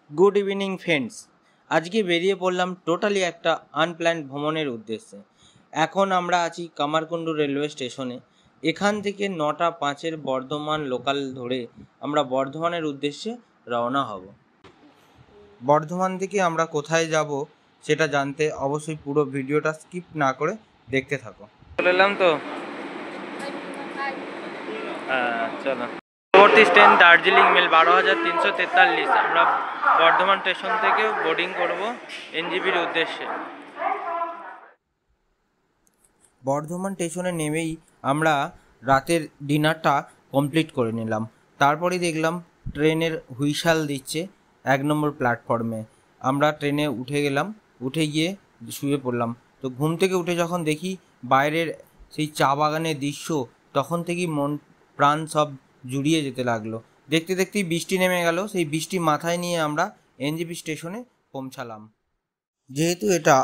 Good evening friends. আজকে বেরিয়ে পড়লাম টোটালি একটা আনপ্ল্যান্ড ভ্রমণের উদ্দেশ্যে। এখন আমরা আছি কামারকুণ্ডু রেলওয়ে স্টেশনে। এখান থেকে 9:05 বর্ধমান লোকাল ধরে আমরা বর্ধমানের উদ্দেশ্যে রওনা হব। বর্ধমান থেকে আমরা কোথায় যাব সেটা জানতে অবশ্যই পুরো ভিডিওটা স্কিপ না করে দেখতে থাকো। চলে এলাম তো, চলো। পরবর্তী ট্রেন দার্জিলিং মেল 12,343। আমরা বর্ধমান স্টেশন থেকে বোর্ডিং করব এনজিপির উদ্দেশ্যে। বর্ধমান স্টেশনে নেমেই আমরা রাতের ডিনারটা কমপ্লিট করে নিলাম। তারপরে দেখলাম ট্রেনের হুইসাল দিচ্ছে 1 নম্বর প্ল্যাটফর্মে। আমরা ট্রেনে উঠে গেলাম, উঠে গিয়ে শুয়ে পড়লাম। তো ঘুম থেকে উঠে যখন দেখি বাইরের সেই চা বাগানের দৃশ্য, তখন থেকেই মন প্রাণ সব জুড়িয়ে যেতে লাগলো। দেখতে দেখতেই বৃষ্টি নেমে গেল। সেই বৃষ্টি মাথায় নিয়ে আমরা এনজেপি স্টেশনে পৌঁছালাম। যেহেতু এটা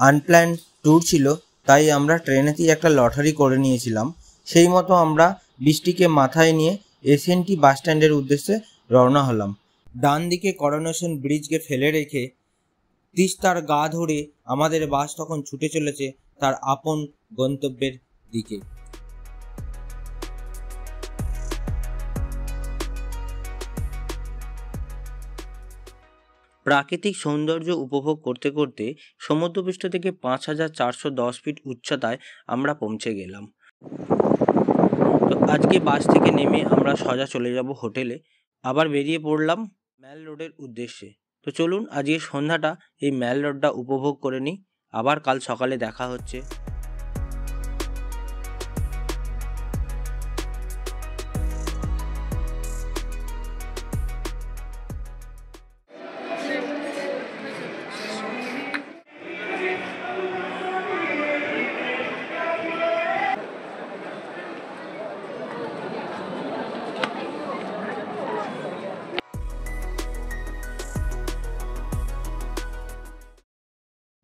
আনপ্ল্যান্ড ট্যুর ছিল, তাই আমরা ট্রেনেতেই একটা লটারি করে নিয়েছিলাম। সেই মতো আমরা বৃষ্টিকে মাথায় নিয়ে এসএনটি বাস স্ট্যান্ডের উদ্দেশ্যে রওনা হলাম। ডান দিকে করোনেশন ব্রিজকে ফেলে রেখে তিস্তার গা ধরে আমাদের বাস তখন ছুটে চলেছে তার আপন গন্তব্যের দিকে। প্রাকৃতিক সৌন্দর্য উপভোগ করতে করতে সমুদ্রপৃষ্ঠ থেকে 5,410 ফিট উচ্চতায় আমরা পৌঁছে গেলাম। তো আজকে বাস থেকে নেমে আমরা সোজা চলে যাব হোটেলে। আবার বেরিয়ে পড়লাম ম্যাল রোডের উদ্দেশ্যে। তো চলুন আজকে সন্ধ্যাটা এই ম্যাল রোডটা উপভোগ করে নিই। আবার কাল সকালে দেখা হচ্ছে।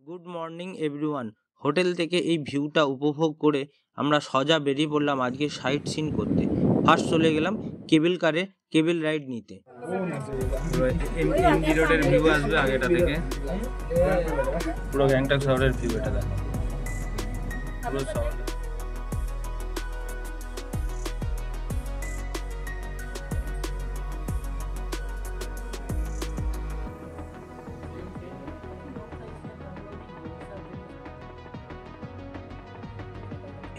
Good morning everyone. হোটেল থেকে এই ভিউটা উপভোগ করে আমরা সোজা বেরিয়ে পড়লাম আজকে সাইট সিন করতে। ফার্স্ট চলে গেলাম কেবল কারে কেবল রাইড নিতে। এমজি রোডের ভিউ আসবে আগেটা থেকে, পুরো গ্যাংটক শহরের ভিউ এটা দেখো, পুরো শহর।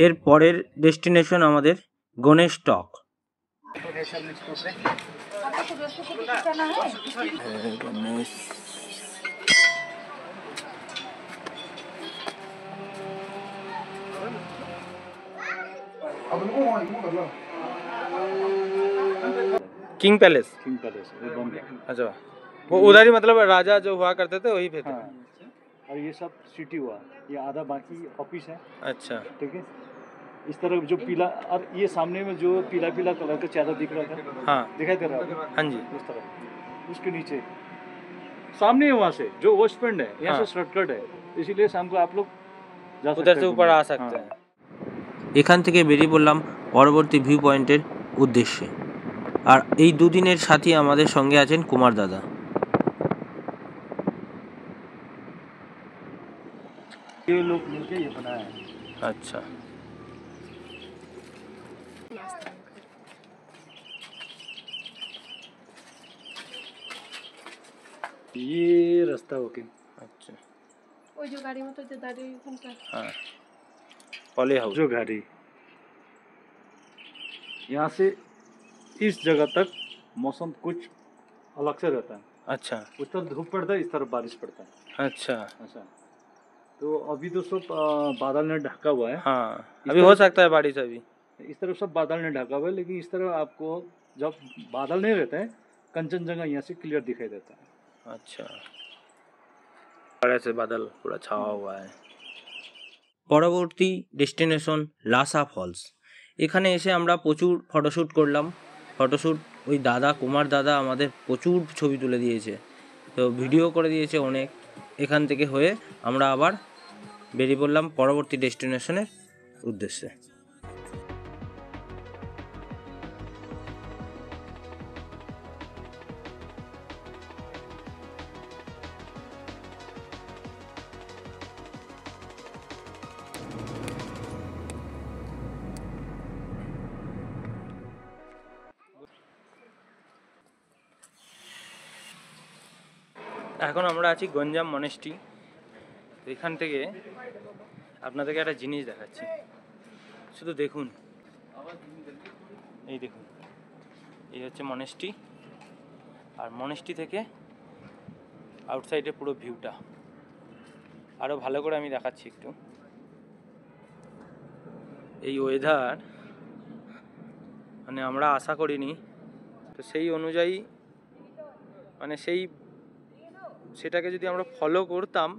এর পরের ডেস্টিনেশন আমাদের গণেশ টক। किंग पैलेस वो बंद है। अच्छा, वो उधर ही मतलब राजा जो हुआ करते थे वही पे थे। हाँ। और ये सब सिटी हुआ, ये आधा बाकी ऑफिस है। अच्छा, ठीक है, इस तरफ जो पीला और ये सामने में जो पीला पीला कलर का चादर दिख रहा था, हाँ दिखाई दे रहा है? हाँ जी, इस तरफ उसके नीचे सामने है, वहाँ से जो वेस्ट पॉइंट है, यहाँ हाँ। से शॉर्टकट है, इसीलिए शाम को आप लोग जा सकते उधर से हैं ऊपर घूमने। आ सकते हाँ। हैं। এখান থেকে বেরিয়ে পড়লাম পরবর্তী ভিউ পয়েন্টের উদ্দেশ্যে। আর এই দুদিনের সাথী আমাদের সঙ্গে আছেন কুমার দাদা। ये लोग मिलके ये बनाया है। अच्छा, ये रास्ता ओके। अच्छा, ওই যে গাড়ির মতো যে দাঁড়িয়ে ওখানটা हाँ पॉली हाउस। जो गाड़ी यहाँ से इस जगह तक मौसम कुछ अलग से रहता है। अच्छा उस तरफ धूप पड़ता है, इस तरफ बारिश पड़ता है। अच्छा, ऐसा तो अभी तो सब बादल ने ढका हुआ है। हाँ इस अभी तरह- हो सकता है बारिश अभी। इस तरफ सब बादल ने ढका हुआ है, लेकिन इस तरफ आपको जब बादल नहीं रहते हैं, कंचनजंगा यहाँ से क्लियर दिखाई देता है। अच्छा, बड़े से बादल पूरा छावा हुआ है। পরবর্তী ডেস্টিনেশন লাসা ফলস। এখানে এসে আমরা প্রচুর ফটোশ্যুট করলাম। ফটোশ্যুট ওই দাদা কুমার দাদা আমাদের প্রচুর ছবি তুলে দিয়েছে, তো ভিডিও করে দিয়েছে অনেক। এখান থেকে হয়ে আমরা আবার বেরিয়ে পড়লাম পরবর্তী ডেস্টিনেশনের উদ্দেশ্যে। এখন আমরা আছি গঞ্জাম মনেস্ট্রি। তো এখান থেকে আপনাদেরকে একটা জিনিস দেখাচ্ছি, শুধু দেখুন। এই দেখুন, এই হচ্ছে মনেস্ট্রি, আর মনেস্ট্রি থেকে আউটসাইডে পুরো ভিউটা আরও ভালো করে আমি দেখাচ্ছি একটু। এই ওয়েদার মানে আমরা আশা করিনি, তো সেই অনুযায়ী মানে সেটাকে যদি আমরা ফলো করতাম,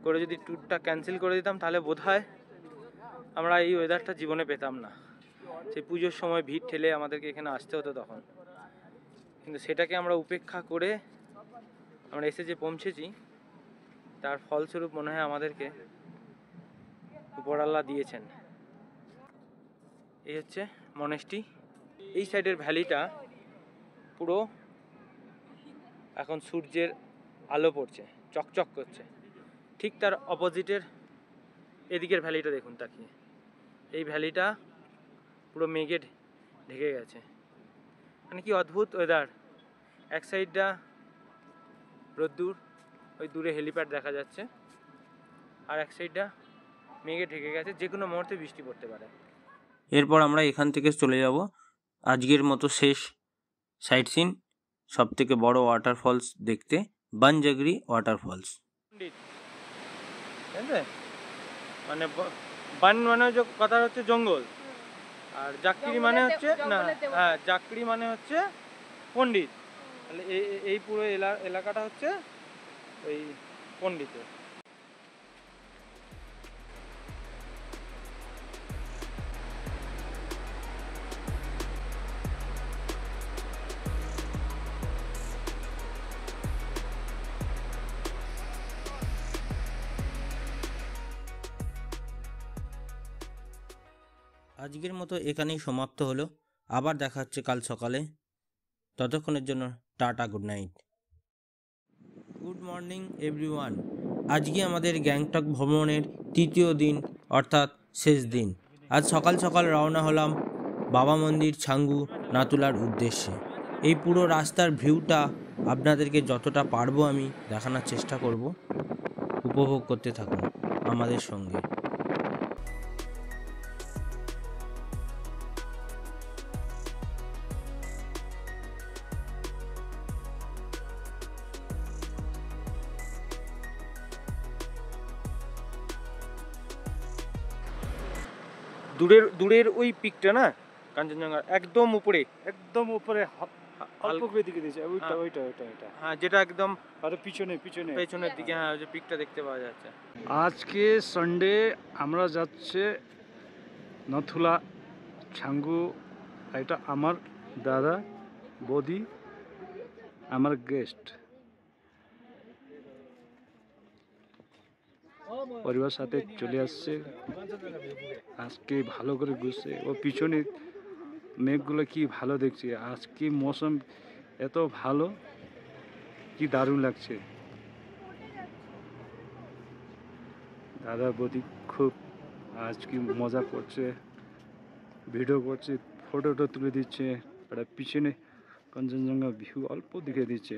করে যদি ট্যুরটা ক্যান্সেল করে দিতাম, তাহলে বোধহয় আমরা এই ওয়েদারটা জীবনে পেতাম না। সেই পুজোর সময় ভিড় ঠেলে আমাদেরকে এখানে আসতে হতো তখন, কিন্তু সেটাকে আমরা উপেক্ষা করে আমরা এসে যে পৌঁছেছি, তার ফলস্বরূপ মনে হয় আমাদেরকে উপরআল্লাহ দিয়েছেন। এই হচ্ছে মনেস্ট্রি। এই সাইডের ভ্যালিটা পুরো এখন সূর্যের আলো পড়ছে, চকচক করছে। ঠিক তার অপোজিটের এদিকের ভ্যালিটা দেখুন তাকিয়ে, এই ভ্যালিটা পুরো মেঘে ঢেকে গেছে। মানে কি অদ্ভুত ওয়েদার। এক সাইডটা রোদ্দুর, ওই দূরে হেলিপ্যাড দেখা যাচ্ছে, আর এক সাইডটা মেঘে ঢেকে গেছে, যে কোনো মুহূর্তে বৃষ্টি পড়তে পারে। এরপর আমরা এখান থেকে চলে যাব আজকের মতো শেষ সাইট সিন, সব থেকে বড় ওয়াটারফলস দেখতে, বানজাগরি ওয়াটারফলস। মানে বান মানে যে কথা হচ্ছে জঙ্গল, আর জাকরি মানে হচ্ছে না, হ্যাঁ জাকরি মানে হচ্ছে পণ্ডিত। তাহলে এই পুরো এলাকাটা হচ্ছে ওই পণ্ডিতের। আজকের মতো এখানেই সমাপ্ত হলো, আবার দেখা হচ্ছে কাল সকালে। ততক্ষণের জন্য tata, good night. Good morning everyone. আজকে আমাদের গ্যাংটক ভ্রমণের তৃতীয় দিন, অর্থাৎ শেষ দিন। আজ সকাল সকাল রওনা হলাম বাবা মন্দির ছাঙ্গু নাতুলার উদ্দেশ্যে। এই পুরো রাস্তার ভিউটা আপনাদেরকে যতটা পারবো আমি দেখানোর চেষ্টা করব। উপভোগ করতে থাকুন আমাদের সঙ্গে। দূরের ওই পিকটা না কাঞ্চনজঙ্ঘার একদম উপরে, एकदम ऊपर অল্প করে দিকে দিয়েছে, ওইটা ওইটা ওইটা ওইটা, হ্যাঁ যেটা একদম আর পিছনে পিছনে পেছনের দিকে, হ্যাঁ ওই যে পিকটা দেখতে পাওয়া যাচ্ছে। আজকে সানডে আমরা যাচ্ছে নাথুলা ছাঙ্গু। এটা আমার দাদা বৌদি, আমার গেস্ট, পরিবার সাথে চলে আসছে। আজকে ভালো করে ঘুরছে, ও পিছনে মেঘগুলো কি ভালো দেখছে। আজকে মৌসুম এত ভালো, কি দারুণ লাগছে। দাদা বৌদি খুব আজকে মজা করছে, ভিডিও করছে, ফটোটা তুলে দিচ্ছে, আর পিছনে কাঞ্চনজঙ্ঘা ভিউ অল্প দেখে দিচ্ছে।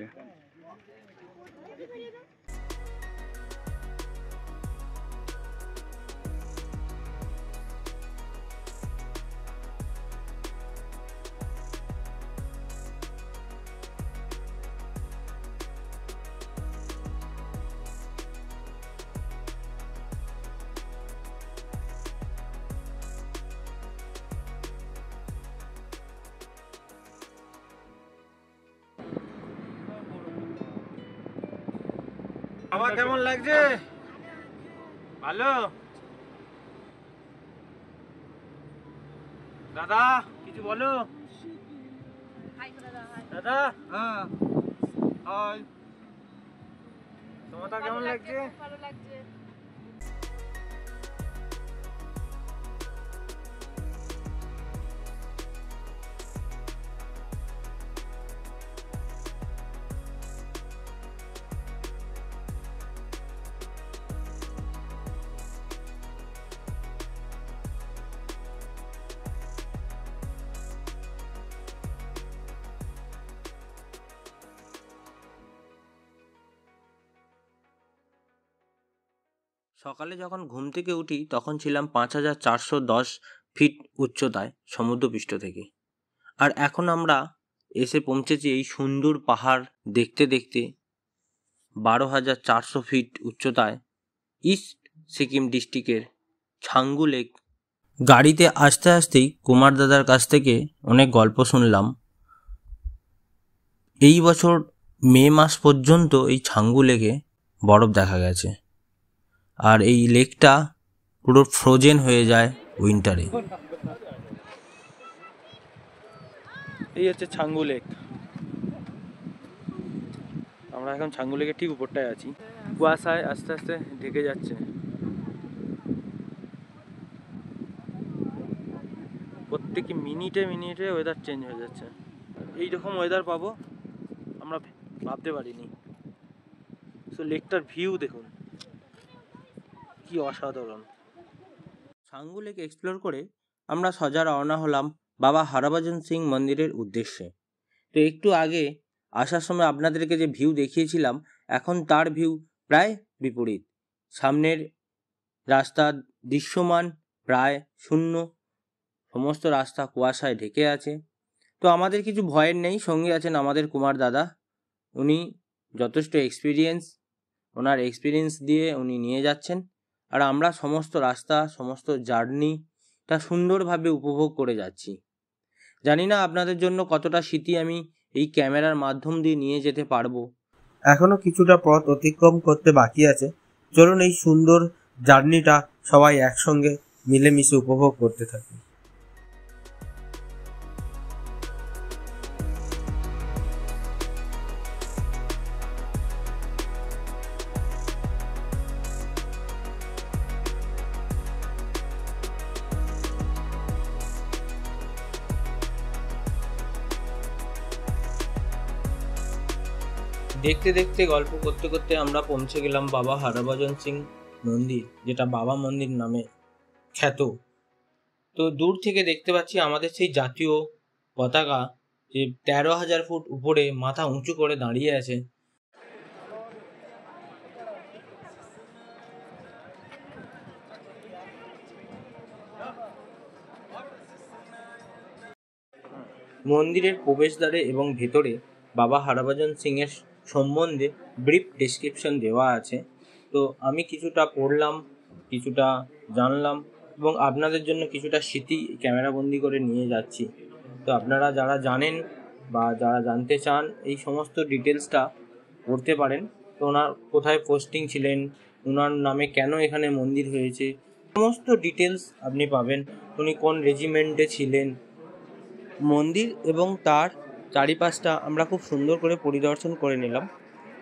বাবা কেমন লাগছে? ভালো। দাদা কিছু বলো। দাদা হ্যাঁ হাই, তোমার কেমন লাগছে? ভালো লাগছে। সকালে যখন ঘুম থেকে উঠি তখন ছিলাম 5410 ফিট উচ্চতায় সমুদ্রপৃষ্ঠ থেকে। আর এখন আমরা এসে পৌঁছেছি এই সুন্দর পাহাড় দেখতে দেখতে 12,400 ফিট উচ্চতায় ইস্ট সিকিম ডিস্ট্রিক্টের ছাঙ্গু লেক। গাড়িতে আসতে আসতেই কুমার দাদার কাছ থেকে অনেক গল্প শুনলাম। এই বছর মে মাস পর্যন্ত এই ছাঙ্গু লেকে বরফ দেখা গেছে, আর এই লেকটা পুরো ফ্রোজেন হয়ে যায় উইন্টারে। এই হচ্ছে ছাঙ্গু লেক। আমরা এখন ছাঙ্গু লেকের ঠিক উপরটায় আছি। কুয়াশায় আস্তে আস্তে ঢেকে যাচ্ছে। প্রত্যেক মিনিটে মিনিটে ওয়েদার চেঞ্জ হয়ে যাচ্ছে। এইরকম ওয়েদার পাবো আমরা ভাবতে পারিনি। সো লেকটার ভিউ দেখুন কি অসাধারণ। ছাঙ্গু লেক এক্সপ্লোর করে আমরা সোজা রওনা হলাম বাবা হরভজন সিং মন্দিরের উদ্দেশ্যে। তো একটু আগে আসার সময় আপনাদেরকে যে ভিউ দেখিয়েছিলাম, এখন তার ভিউ প্রায় বিপরীত। সামনের রাস্তা দৃশ্যমান প্রায় শূন্য, সমস্ত রাস্তা কুয়াশায় ঢেকে আছে। তো আমাদের কিছু ভয়ের নেই, সঙ্গে আছেন আমাদের কুমার দাদা। উনি যথেষ্ট এক্সপিরিয়েন্স, ওনার এক্সপিরিয়েন্স দিয়ে উনি নিয়ে যাচ্ছেন। আর আমরা সমস্ত রাস্তা, সমস্ত জার্নিটা সুন্দরভাবে উপভোগ করে যাচ্ছি। জানি না আপনাদের জন্য কতটা স্মৃতি আমি এই ক্যামেরার মাধ্যম দিয়ে নিয়ে যেতে পারবো। এখনো কিছুটা পথ অতিক্রম করতে বাকি আছে। চলুন এই সুন্দর জার্নিটা সবাই একসঙ্গে মিলেমিশে উপভোগ করতে থাকি। দেখতে দেখতে গল্প করতে করতে আমরা পৌঁছে গেলাম বাবা হরভজন সিং মন্দির, যেটা বাবা মন্দির নামে খ্যাত। তো দূর থেকে দেখতে পাচ্ছি আমাদের সেই জাতীয় পতাকা, যে 13,000 ফুট উপরে মাথা উঁচু করে দাঁড়িয়ে আছে। মন্দিরের প্রবেশদ্বারে এবং ভেতরে বাবা হরভজন সিং এর সম্বন্ধে ব্রিফ ডেসক্রিপশন দেওয়া আছে। তো আমি কিছুটা পড়লাম, কিছুটা জানলাম এবং আপনাদের জন্য কিছুটা স্মৃতি ক্যামেরাবন্দি করে নিয়ে যাচ্ছি। তো আপনারা যারা জানেন বা যারা জানতে চান এই সমস্ত ডিটেলসটা পড়তে পারেন। তো ওনার কোথায় পোস্টিং ছিলেন, ওনার নামে কেন এখানে মন্দির হয়েছে, সমস্ত ডিটেলস আপনি পাবেন। উনি কোন রেজিমেন্টে ছিলেন। মন্দির এবং তার চারিপাশটা আমরা খুব সুন্দর করে পরিদর্শন করে নিলাম।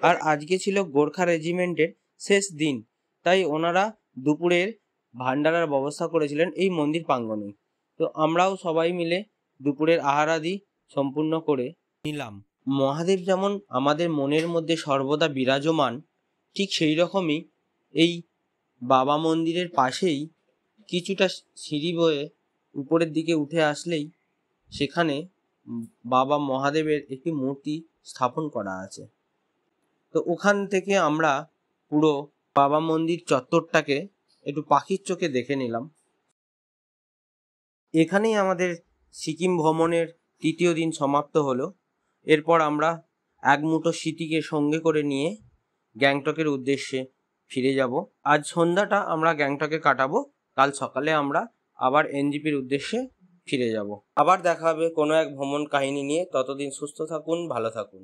আর আজকে ছিল গোর্খা রেজিমেন্টের শেষ দিন, তাই ওনারা দুপুরের ভান্ডারার ব্যবস্থা করেছিলেন এই মন্দির প্রাঙ্গণে। তো আমরাও সবাই মিলে দুপুরের আহারাদি সম্পূর্ণ করে নিলাম। মহাদেব যেমন আমাদের মনের মধ্যে সর্বদা বিরাজমান, ঠিক সেই রকমই এই বাবা মন্দিরের পাশেই কিছুটা সিঁড়ি বয়ে উপরের দিকে উঠে আসলেই সেখানে বাবা মহাদেবের একটি মূর্তি স্থাপন করা আছে। তো ওখান থেকে আমরা পুরো বাবা মন্দির চত্বরটাকে একটু পাখির চোখে দেখে নিলাম। এখানেই আমাদের সিকিম ভ্রমণের তৃতীয় দিন সমাপ্ত হলো। এরপর আমরা এক মুঠো স্মৃতিকে সঙ্গে করে নিয়ে গ্যাংটকের উদ্দেশ্যে ফিরে যাব। আজ সন্ধ্যাটা আমরা গ্যাংটকে কাটাবো, কাল সকালে আমরা আবার এনজিপির উদ্দেশ্যে ফিরে যাব। আবার দেখা হবে কোনো এক ভ্রমণ কাহিনী নিয়ে। ততদিন সুস্থ থাকুন, ভালো থাকুন।